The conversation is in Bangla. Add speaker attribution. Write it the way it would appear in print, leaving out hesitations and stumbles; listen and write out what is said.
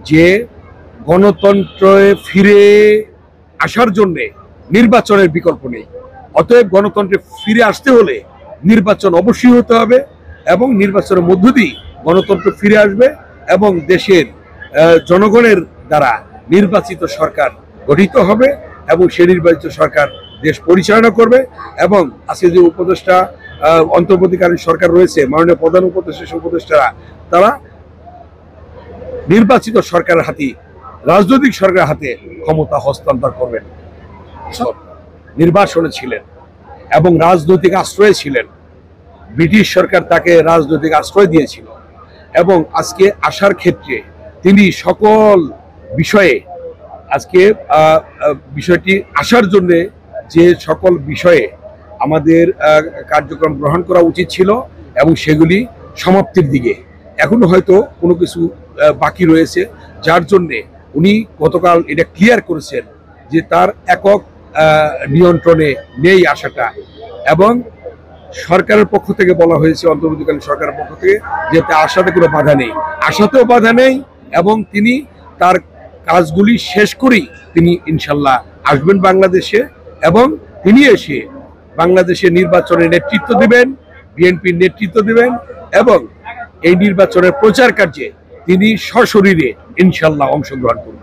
Speaker 1: যে গণতন্ত্রে ফিরে আসার জন্যে নির্বাচনের বিকল্প নেই। অতএব গণতন্ত্রে ফিরে আসতে হলে নির্বাচন অবশ্যই হতে হবে এবং নির্বাচনের মধ্য দিয়ে গণতন্ত্র ফিরে আসবে এবং দেশের জনগণের দ্বারা নির্বাচিত সরকার গঠিত হবে এবং সেই নির্বাচিত সরকার দেশ পরিচালনা করবে। এবং আজকে যে উপদেষ্টা অন্তর্বর্তীকালীন সরকার রয়েছে, মাননীয় প্রধান উপদেষ্টারা তারা নির্বাচিত সরকারের হাতে, রাজনৈতিক সরকারের হাতে ক্ষমতা হস্তান্তর করবেন। নির্বাসনে ছিলেন এবং রাজনৈতিক আশ্রয়ে ছিলেন। ব্রিটিশ সরকার তাকে রাজনৈতিক আশ্রয় দিয়েছিল এবং আজকে আসার ক্ষেত্রে তিনি সকল বিষয়ে আজকে বিষয়টি আসার জন্য যে সকল বিষয়ে আমাদের কার্যক্রম গ্রহণ করা উচিত ছিল এবং সেগুলি সমাপ্তির দিকে এখনো হয়তো কোনো কিছু বাকি রয়েছে, যার জন্যে উনি গতকাল এটা ক্লিয়ার করেছেন যে তার একক নিয়ন্ত্রণে নেই আসাটা। এবং সরকারের পক্ষ থেকে বলা হয়েছে, অন্তর্বর্তীকালীন সরকারের পক্ষ থেকে, যে তার আসাতে কোনো বাধা নেই, আসাতেও বাধা নেই এবং তিনি তার কাজগুলি শেষ করেই তিনি ইনশাল্লাহ আসবেন বাংলাদেশে এবং তিনি এসে বাংলাদেশের নির্বাচনে নেতৃত্ব দিবেন, বিএনপির নেতৃত্ব দিবেন এবং এই নির্বাচনের প্রচার কার্যে তিনি সশরীরে ইনশাল্লাহ অংশগ্রহণ করবেন।